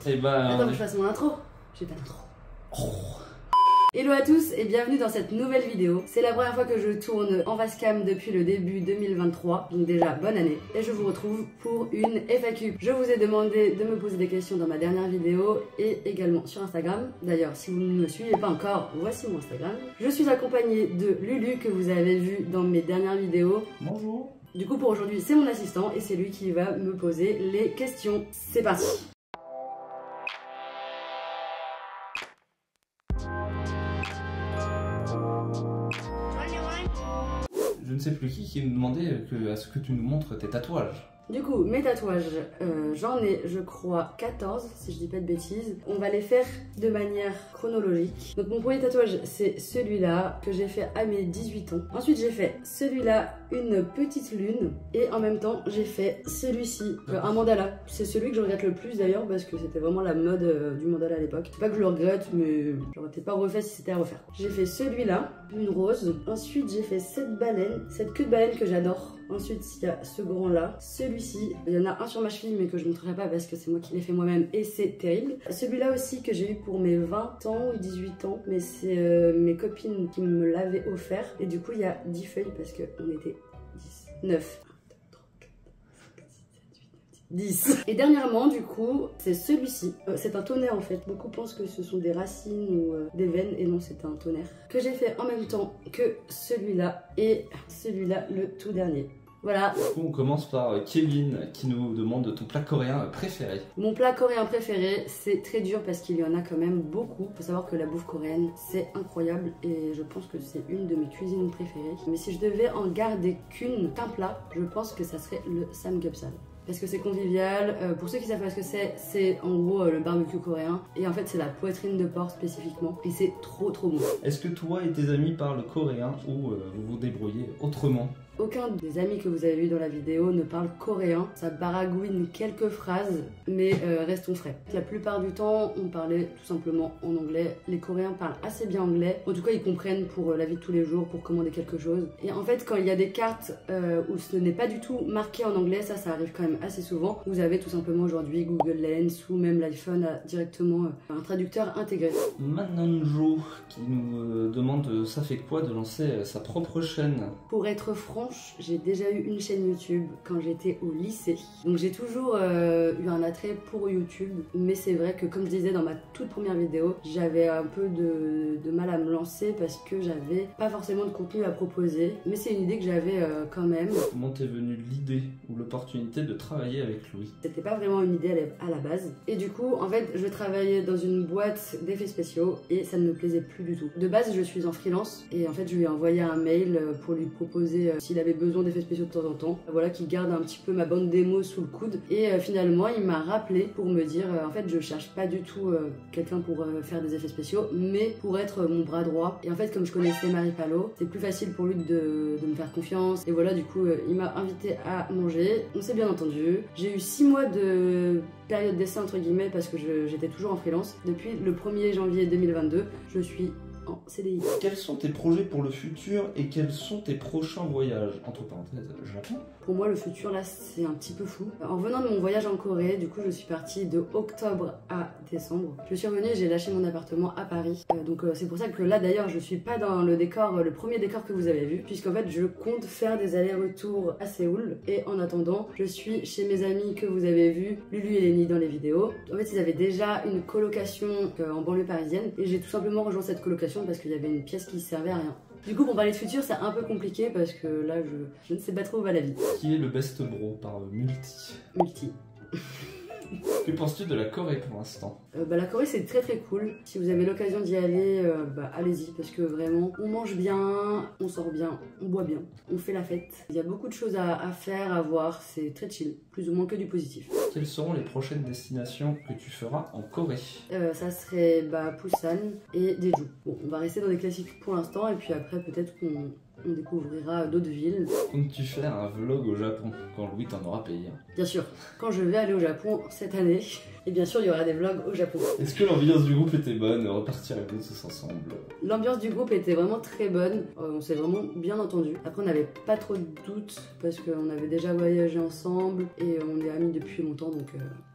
Et bah... Attends, que je fasse mon intro. J'ai pas d'intro. Hello à tous et bienvenue dans cette nouvelle vidéo. C'est la première fois que je tourne en face cam depuis le début 2023, donc déjà bonne année. Et je vous retrouve pour une FAQ. Je vous ai demandé de me poser des questions dans ma dernière vidéo et également sur Instagram. D'ailleurs, si vous ne me suivez pas encore, voici mon Instagram. Je suis accompagnée de Lulu que vous avez vu dans mes dernières vidéos. Bonjour. Du coup pour aujourd'hui c'est mon assistant et c'est lui qui va me poser les questions. C'est parti. Je ne sais plus qui nous demandait à ce que tu nous montres tes tatouages. Du coup, mes tatouages, j'en ai, je crois, 14, si je dis pas de bêtises. On va les faire de manière chronologique. Donc mon premier tatouage, c'est celui-là, que j'ai fait à mes 18 ans. Ensuite, j'ai fait celui-là, une petite lune. Et en même temps, j'ai fait celui-ci, un mandala. C'est celui que je regrette le plus d'ailleurs, parce que c'était vraiment la mode du mandala à l'époque. C'est pas que je le regrette, mais j'aurais peut-être pas refait si c'était à refaire. J'ai fait celui-là, une rose. Ensuite, j'ai fait cette baleine, cette queue de baleine que j'adore. Ensuite, il y a ce grand là, celui-ci. Il y en a un sur ma cheville, mais que je ne montrerai pas parce que c'est moi qui l'ai fait moi-même et c'est terrible. Celui-là aussi que j'ai eu pour mes 20 ans ou 18 ans, mais c'est mes copines qui me l'avaient offert. Et du coup, il y a 10 feuilles parce qu'on était 10, 9. 10. Et dernièrement, du coup, c'est celui-ci. C'est un tonnerre en fait. Beaucoup pensent que ce sont des racines ou des veines, et non, c'est un tonnerre. Que j'ai fait en même temps que celui-là et celui-là, le tout dernier. Voilà. Du coup, on commence par Kevin qui nous demande ton plat coréen préféré. Mon plat coréen préféré, c'est très dur parce qu'il y en a quand même beaucoup. Faut savoir que la bouffe coréenne, c'est incroyable et je pense que c'est une de mes cuisines préférées. Mais si je devais en garder qu'un plat, je pense que ça serait le samgyeopsal. Parce que c'est convivial. Pour ceux qui savent pas ce que c'est en gros le barbecue coréen. Et en fait, c'est la poitrine de porc spécifiquement. Et c'est trop bon. Est-ce que toi et tes amis parlent coréen ou vous vous débrouillez autrement? Aucun des amis que vous avez vu dans la vidéo ne parle coréen. Ça baragouine quelques phrases, mais restons frais. La plupart du temps, on parlait tout simplement en anglais. Les Coréens parlent assez bien anglais. En tout cas, ils comprennent pour la vie de tous les jours, pour commander quelque chose. Et en fait, quand il y a des cartes où ce n'est pas du tout marqué en anglais, ça arrive quand même assez souvent. Vous avez tout simplement aujourd'hui Google Lens ou même l'iPhone a directement un traducteur intégré. Mananjo qui nous demande ça fait quoi de lancer sa propre chaîne? Pour être franc, j'ai déjà eu une chaîne YouTube quand j'étais au lycée. Donc j'ai toujours eu un attrait pour YouTube. Mais c'est vrai que comme je disais dans ma toute première vidéo, j'avais un peu de mal à me lancer parce que j'avais pas forcément de contenu à proposer. Mais c'est une idée que j'avais quand même. Comment t'es venue l'idée ou l'opportunité de travailler avec Louis? C'était pas vraiment une idée à la base. Et du coup, en fait, je travaillais dans une boîte d'effets spéciaux et ça ne me plaisait plus du tout. De base, je suis en freelance et en fait, je lui ai envoyé un mail pour lui proposer s'il avait besoin d'effets spéciaux de temps en temps. Voilà, qu'il garde un petit peu ma bande démo sous le coude. Et finalement, il m'a rappelé pour me dire en fait, je cherche pas du tout quelqu'un pour faire des effets spéciaux, mais pour être mon bras droit. Et en fait, comme je connaissais Marie Palo, c'est plus facile pour lui de me faire confiance. Et voilà, du coup, il m'a invité à manger. On s'est bien entendu. J'ai eu 6 mois de période d'essai entre guillemets parce que j'étais toujours en freelance. Depuis le 1er janvier 2022, je suis en CDI. Quels sont tes projets pour le futur et quels sont tes prochains voyages? Entre parenthèses, Japon. Pour moi, le futur, là, c'est un petit peu fou. En venant de mon voyage en Corée, du coup, je suis partie de octobre à décembre. Je suis revenue, j'ai lâché mon appartement à Paris. Donc, c'est pour ça que là, d'ailleurs, je suis pas dans le décor, le premier décor que vous avez vu, puisqu'en fait, je compte faire des allers-retours à Séoul. Et en attendant, je suis chez mes amis que vous avez vus, Lulu et Lenny dans les vidéos. En fait, ils avaient déjà une colocation en banlieue parisienne. Et j'ai tout simplement rejoint cette colocation parce qu'il y avait une pièce qui servait à rien. Du coup, pour parler de futur, c'est un peu compliqué parce que là, je ne sais pas trop où va la vie. Qui est le best bro par Multi? Multi. Que penses-tu de la Corée pour l'instant? La Corée, c'est très cool. Si vous avez l'occasion d'y aller, allez-y parce que vraiment, on mange bien, on sort bien, on boit bien, on fait la fête. Il y a beaucoup de choses à faire, à voir, c'est très chill, plus ou moins que du positif. Quelles seront les prochaines destinations que tu feras en Corée? Ça serait Busan et Jeju. Bon, on va rester dans des classiques pour l'instant et puis après peut-être on découvrira d'autres villes. Comptes-tu faire un vlog au Japon quand Louis t'en aura payé? Bien sûr, quand je vais aller au Japon cette année, et bien sûr il y aura des vlogs au Japon. Est-ce que l'ambiance du groupe était bonne? Repartir avec tous ensemble? L'ambiance du groupe était vraiment très bonne, on s'est vraiment bien entendu. Après on n'avait pas trop de doutes parce qu'on avait déjà voyagé ensemble et on est amis depuis longtemps donc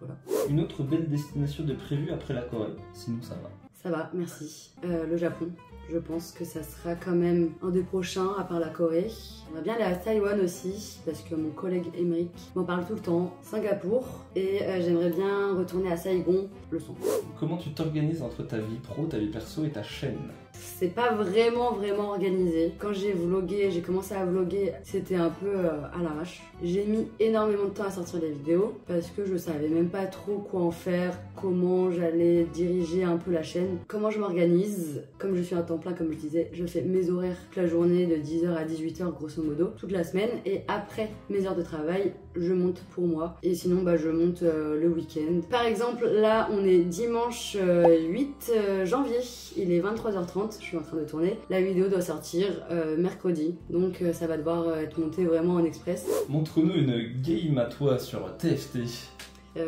voilà. Une autre belle destination de prévue après la Corée? Sinon ça va. Ça va, merci. Le Japon. Je pense que ça sera quand même un des prochains, à part la Corée. On va bien aller à Taïwan aussi, parce que mon collègue Émeric m'en parle tout le temps. Singapour, et j'aimerais bien retourner à Saigon, le son. Comment tu t'organises entre ta vie pro, ta vie perso et ta chaîne? C'est pas vraiment organisé. Quand j'ai vlogué, j'ai commencé à vlogger, c'était un peu à l'arrache. J'ai mis énormément de temps à sortir des vidéos parce que je savais même pas trop quoi en faire, comment j'allais diriger un peu la chaîne, comment je m'organise. Comme je suis à temps plein, comme je disais, je fais mes horaires toute la journée de 10h à 18h grosso modo, toute la semaine, et après mes heures de travail, je monte pour moi. Et sinon, je monte le week-end. Par exemple, là, on est dimanche 8 janvier, il est 23h30. Je suis en train de tourner. La vidéo doit sortir mercredi, donc ça va devoir être monté vraiment en express. Montre-nous une game à toi sur TFT.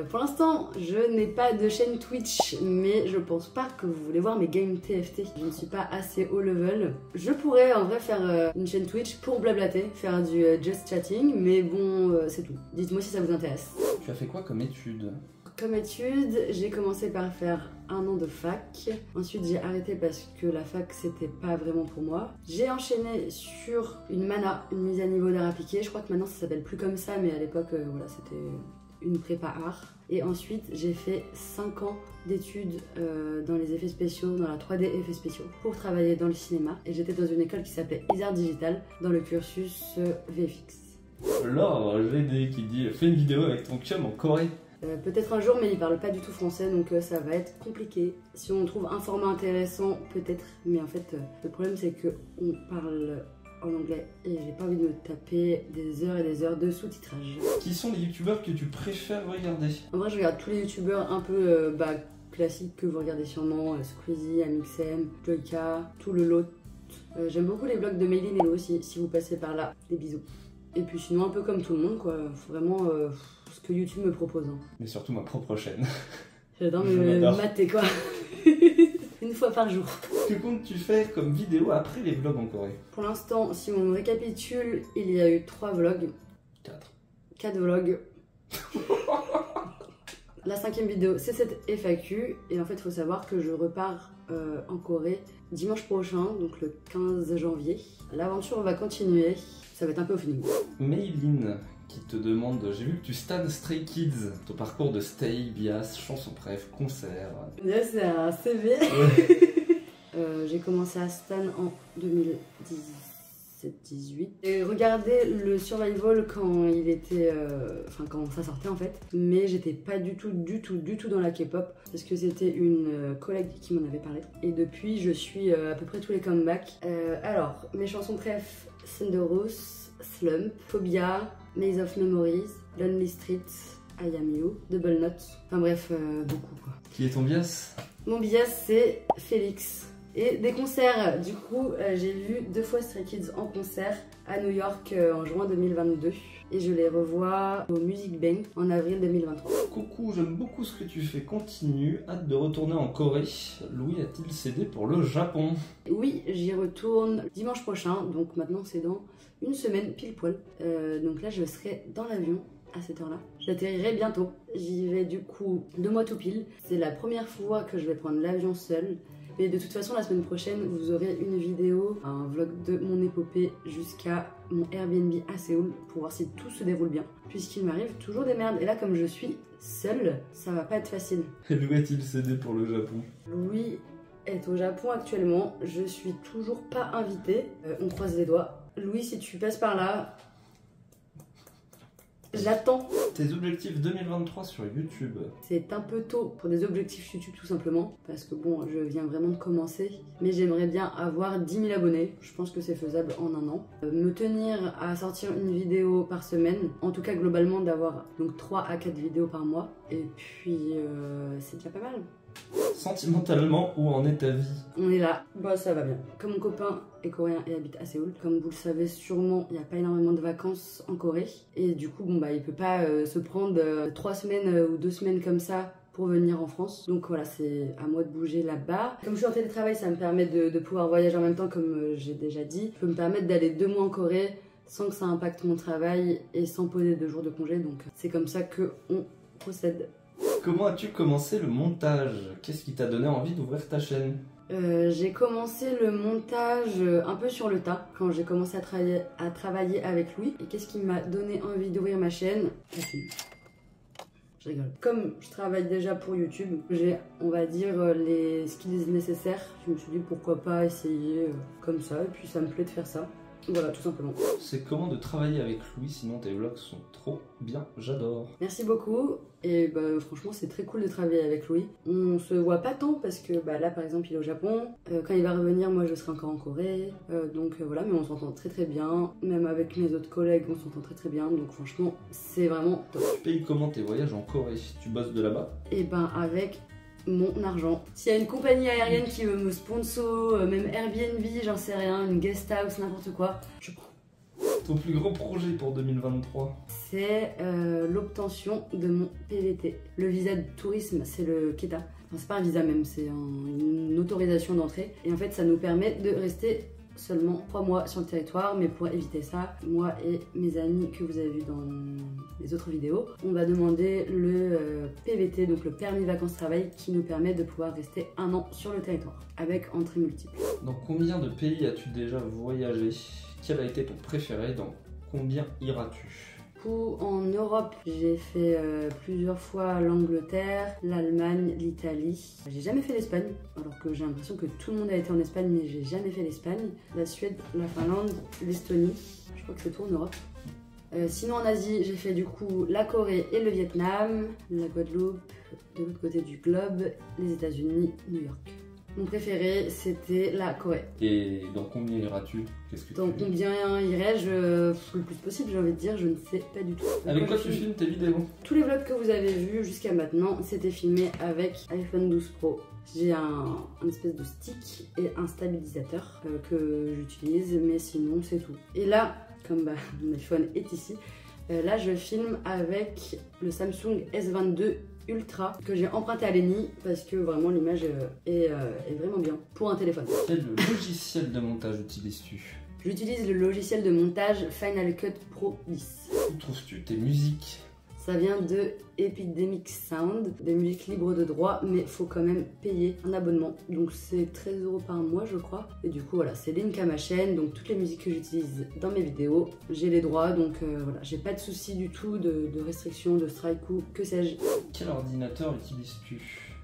Pour l'instant, je n'ai pas de chaîne Twitch, mais je pense pas que vous voulez voir mes games TFT. Je ne suis pas assez haut level. Je pourrais en vrai faire une chaîne Twitch pour blablater, faire du just chatting, mais bon, c'est tout. Dites-moi si ça vous intéresse. Tu as fait quoi comme étude? Comme étude, j'ai commencé par faire 1 an de fac. Ensuite, j'ai arrêté parce que la fac, c'était pas vraiment pour moi. J'ai enchaîné sur une MANA, une mise à niveau d'art appliqué. Je crois que maintenant, ça s'appelle plus comme ça, mais à l'époque, voilà, c'était une prépa art. Et ensuite, j'ai fait 5 ans d'études dans les effets spéciaux, dans la 3D effets spéciaux, pour travailler dans le cinéma. Et j'étais dans une école qui s'appelait Isart Digital, dans le cursus VFX. Laure GD qui dit « Fais une vidéo avec ton chum en Corée ». Peut-être un jour, mais il parle pas du tout français, donc ça va être compliqué. Si on trouve un format intéressant, peut-être. Mais en fait, le problème, c'est qu'on parle en anglais et j'ai pas envie de me taper des heures et des heures de sous-titrage. Qui sont les youtubeurs que tu préfères regarder? En vrai, je regarde tous les youtubeurs un peu classiques que vous regardez sûrement. Squeezie, Amixem, Joyka, tout le lot. J'aime beaucoup les vlogs de Méline et Lo aussi, si vous passez par là. Des bisous. Et puis sinon, un peu comme tout le monde, quoi. Vraiment ce que YouTube me propose. Hein. Mais surtout ma propre chaîne. J'adore me mater, quoi. Une fois par jour. Que comptes-tu faire comme vidéo après les vlogs en Corée? Pour l'instant, si on récapitule, il y a eu 3 vlogs. 4 vlogs. La 5e vidéo, c'est cette FAQ. Et en fait, il faut savoir que je repars en Corée dimanche prochain, donc le 15 janvier. L'aventure va continuer. Ça va être un peu au feeling. Mayline qui te demande, j'ai vu que tu stans Stray Kids, ton parcours de stay, bias, chanson bref, concert. Là, c'est un CV. Ouais. J'ai commencé à stan en 2017-18. J'ai regardé le Survival quand il était, quand ça sortait en fait, mais j'étais pas du tout dans la K-pop parce que c'était une collègue qui m'en avait parlé. Et depuis, je suis à peu près tous les comebacks. Alors, mes chansons préf, Thunderous, Slump, Phobia, Maze of Memories, Lonely Street, I Am You, Double Note, enfin bref, beaucoup quoi. Qui est ton bias? Mon bias c'est Félix. Et des concerts, du coup j'ai vu 2 fois Stray Kids en concert à New York en juin 2022 et je les revois au Music Bank en avril 2023. Coucou, j'aime beaucoup ce que tu fais, continue, hâte de retourner en Corée. Louis a-t-il cédé pour le Japon? Oui, j'y retourne dimanche prochain, donc maintenant c'est dans une semaine pile poil. Donc là je serai dans l'avion à cette heure-là. J'atterrirai bientôt. J'y vais du coup 2 mois tout pile. C'est la première fois que je vais prendre l'avion seule. Mais de toute façon, la semaine prochaine, vous aurez une vidéo, un vlog de mon épopée jusqu'à mon Airbnb à Séoul pour voir si tout se déroule bien. Puisqu'il m'arrive toujours des merdes. Et là, comme je suis seule, ça va pas être facile. Louis a-t-il cédé pour le Japon? Louis est au Japon actuellement. Je suis toujours pas invitée. On croise les doigts. Louis, si tu passes par là, j'attends. Tes objectifs 2023 sur YouTube? C'est un peu tôt pour des objectifs YouTube tout simplement, parce que bon, je viens vraiment de commencer, mais j'aimerais bien avoir 10 000 abonnés, je pense que c'est faisable en 1 an. Me tenir à sortir une vidéo par semaine, en tout cas globalement d'avoir donc 3 à 4 vidéos par mois. Et puis c'est déjà pas mal. Sentimentalement, où en est ta vie? On est là, bah ça va bien. Comme mon copain est coréen et habite à Séoul, comme vous le savez sûrement, il n'y a pas énormément de vacances en Corée. Et du coup, bon bah il peut pas se prendre 3 semaines ou 2 semaines comme ça pour venir en France. Donc voilà, c'est à moi de bouger là-bas. Comme je suis en télétravail, ça me permet de pouvoir voyager en même temps, comme j'ai déjà dit. Je peux me permettre d'aller 2 mois en Corée sans que ça impacte mon travail et sans poser 2 jours de congé. Donc c'est comme ça qu'on procède. Comment as-tu commencé le montage? Qu'est-ce qui t'a donné envie d'ouvrir ta chaîne? J'ai commencé le montage un peu sur le tas quand j'ai commencé à travailler avec Louis. Et qu'est-ce qui m'a donné envie d'ouvrir ma chaîne? Je rigole. Comme je travaille déjà pour YouTube, j'ai, on va dire, les skills nécessaires. Je me suis dit pourquoi pas essayer comme ça, et puis ça me plaît de faire ça. Voilà, tout simplement. C'est comment de travailler avec Louis, sinon tes vlogs sont trop bien, j'adore. Merci beaucoup, et bah, franchement c'est très cool de travailler avec Louis. On se voit pas tant parce que bah, là par exemple il est au Japon, quand il va revenir moi je serai encore en Corée, donc voilà, mais on s'entend très bien, même avec mes autres collègues on s'entend très bien, donc franchement c'est vraiment top. Tu payes comment tes voyages en Corée? Tu bosses de là-bas? Et ben avec mon argent. S'il y a une compagnie aérienne qui veut me sponsor, même Airbnb, j'en sais rien, une guest house, n'importe quoi, je prends. Ton plus gros projet pour 2023? C'est l'obtention de mon PVT. Le visa de tourisme, c'est le KETA. Enfin, c'est pas un visa même, c'est une autorisation d'entrée. Et en fait, ça nous permet de rester seulement 3 mois sur le territoire, mais pour éviter ça, moi et mes amis que vous avez vu dans les autres vidéos, on va demander le PVT, donc le permis vacances-travail, qui nous permet de pouvoir rester 1 an sur le territoire, avec entrée multiple. Dans combien de pays as-tu déjà voyagé? Quel a été ton préféré? Dans combien iras-tu? En Europe, j'ai fait plusieurs fois l'Angleterre, l'Allemagne, l'Italie. J'ai jamais fait l'Espagne, alors que j'ai l'impression que tout le monde a été en Espagne, mais j'ai jamais fait l'Espagne. La Suède, la Finlande, l'Estonie. Je crois que c'est tout en Europe. Sinon en Asie, j'ai fait du coup la Corée et le Vietnam, la Guadeloupe, de l'autre côté du globe, les États-Unis, New York. Mon préféré, c'était la Corée. Et dans combien iras-tu? Qu'est-ce que Dans combien irais-je le plus possible, j'ai envie de dire, je ne sais pas du tout. Avec quoi tu filmes tes vidéos? Tous les vlogs que vous avez vus jusqu'à maintenant, c'était filmé avec iPhone 12 Pro. J'ai un espèce de stick et un stabilisateur que j'utilise, mais sinon c'est tout. Et là, comme bah, mon iPhone est ici, là je filme avec le Samsung S22 Ultra que j'ai emprunté à Lenny parce que vraiment l'image est vraiment bien pour un téléphone. Quel logiciel de montage utilises-tu? J'utilise le logiciel de montage Final Cut Pro 10. Où trouves-tu tes musiques? Ça vient de Epidemic Sound, des musiques libres de droit, mais faut quand même payer un abonnement. Donc c'est 13 € par mois, je crois. Et du coup, voilà, c'est link à ma chaîne. Donc toutes les musiques que j'utilise dans mes vidéos, j'ai les droits. Donc voilà, j'ai pas de souci du tout de restriction, de strike ou que sais-je. Quel ordinateur utilises-tu?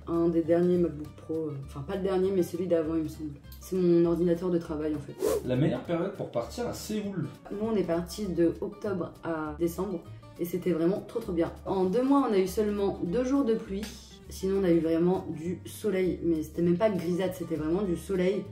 Un des derniers MacBook Pro, enfin pas le dernier, mais celui d'avant, il me semble. C'est mon ordinateur de travail en fait. La meilleure période pour partir à Séoul? Nous, on est parti de octobre à décembre. Et c'était vraiment trop bien. En 2 mois, on a eu seulement 2 jours de pluie. Sinon, on a eu vraiment du soleil. Mais c'était même pas grisâtre, c'était vraiment du soleil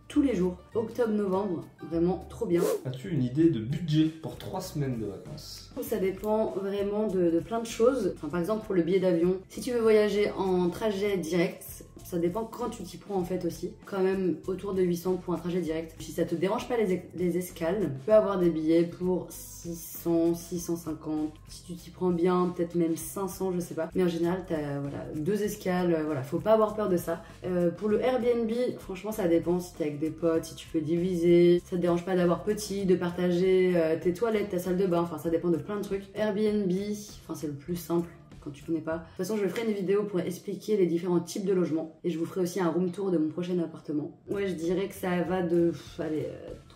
tous les jours. Octobre-novembre, vraiment trop bien. As-tu une idée de budget pour 3 semaines de vacances? Ça dépend vraiment de plein de choses. Enfin, par exemple, pour le billet d'avion, si tu veux voyager en trajet direct, ça dépend quand tu t'y prends en fait aussi. Quand même autour de 800 pour un trajet direct. Si ça te dérange pas les escales, tu peux avoir des billets pour 600, 650. Si tu t'y prends bien, peut-être même 500, je sais pas. Mais en général, t'as voilà, 2 escales, voilà, faut pas avoir peur de ça. Pour le Airbnb, franchement, ça dépend si t'es avec des potes, si tu peux diviser. Ça te dérange pas d'avoir petit, de partager tes toilettes, ta salle de bain, enfin ça dépend de plein de trucs. Airbnb, enfin c'est le plus simple quand tu connais pas. De toute façon, je ferai une vidéo pour expliquer les différents types de logements et je vous ferai aussi un room tour de mon prochain appartement. Ouais, je dirais que ça va de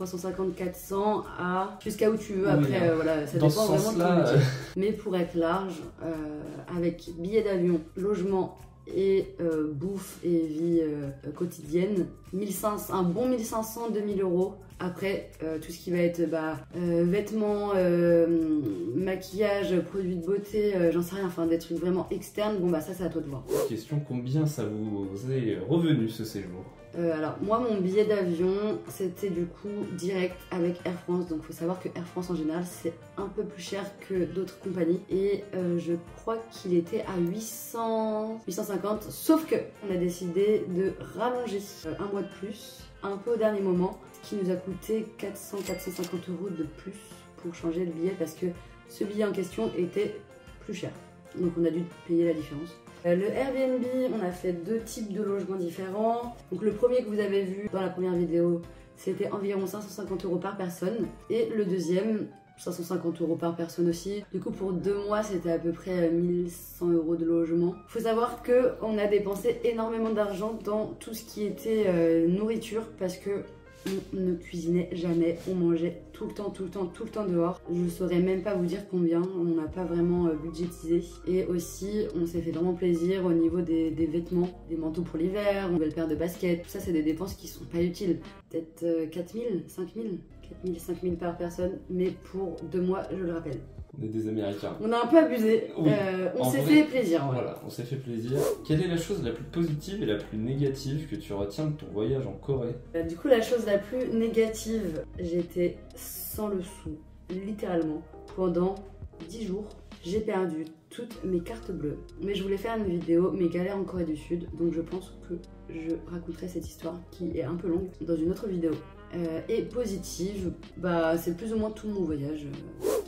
350-400 à jusqu'à où tu veux. Après, voilà, ça dépend vraiment de ton budget. Mais pour être large, avec billet d'avion, logement et bouffe et vie quotidienne, 1500, un bon 1500-2000 € Après, tout ce qui va être vêtements, maquillage, produits de beauté, j'en sais rien, enfin des trucs vraiment externes, bon bah ça c'est à toi de voir. Question, combien ça vous est revenu ce séjour? Alors moi mon billet d'avion c'était du coup direct avec Air France, donc faut savoir que Air France en général c'est un peu plus cher que d'autres compagnies et je crois qu'il était à 850, sauf que on a décidé de rallonger un mois de plus, un peu au dernier moment, ce qui nous a coûté 400-450 € de plus pour changer le billet parce que ce billet en question était plus cher, donc on a dû payer la différence. Le Airbnb, on a fait 2 types de logements différents. Donc le premier que vous avez vu dans la première vidéo, c'était environ 550 € par personne. Et le deuxième, 550 € par personne aussi. Du coup pour 2 mois, c'était à peu près 1100 € de logement. Faut savoir qu'on a dépensé énormément d'argent dans tout ce qui était nourriture parce que on ne cuisinait jamais, on mangeait tout le temps dehors. Je saurais même pas vous dire combien, on n'a pas vraiment budgétisé. Et aussi, on s'est fait vraiment plaisir au niveau des vêtements, des manteaux pour l'hiver, une nouvelle paire de baskets. Tout ça, c'est des dépenses qui sont pas utiles. Peut-être 4000, 5000 par personne, mais pour 2 mois, je le rappelle. On est des Américains. On a un peu abusé, oui. On s'est fait plaisir. Ouais. Voilà, on s'est fait plaisir. Quelle est la chose la plus positive et la plus négative que tu retiens de ton voyage en Corée? Du coup, la chose la plus négative, j'étais sans le sou, littéralement, pendant 10 jours. J'ai perdu toutes mes cartes bleues. Mais je voulais faire une vidéo, mes galères en Corée du Sud, donc je pense que je raconterai cette histoire qui est un peu longue dans une autre vidéo. Et positive, c'est plus ou moins tout mon voyage.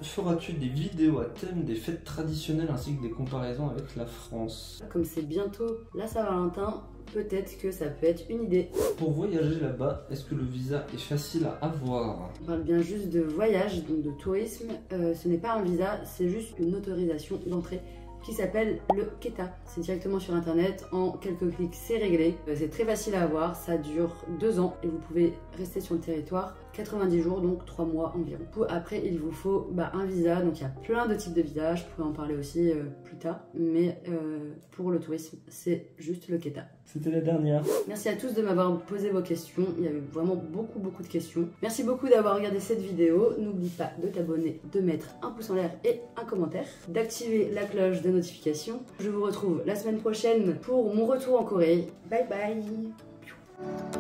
Feras-tu des vidéos à thème des fêtes traditionnelles ainsi que des comparaisons avec la France? Comme c'est bientôt la Saint-Valentin, peut-être que ça peut être une idée. Pour voyager là-bas, est-ce que le visa est facile à avoir? On parle bien juste de voyage, donc de tourisme. Ce n'est pas un visa, c'est juste une autorisation d'entrée qui s'appelle le KETA. C'est directement sur internet, en quelques clics c'est réglé. C'est très facile à avoir, ça dure 2 ans et vous pouvez rester sur le territoire 90 jours, donc 3 mois environ. Après il vous faut un visa, donc il y a plein de types de visas, je pourrais en parler aussi plus tard, mais pour le tourisme c'est juste le KETA. C'était la dernière. Merci à tous de m'avoir posé vos questions, il y avait vraiment beaucoup de questions. Merci beaucoup d'avoir regardé cette vidéo, n'oublie pas de t'abonner, de mettre un pouce en l'air et un commentaire, d'activer la cloche de notification. Je vous retrouve la semaine prochaine pour mon retour en Corée. Bye bye.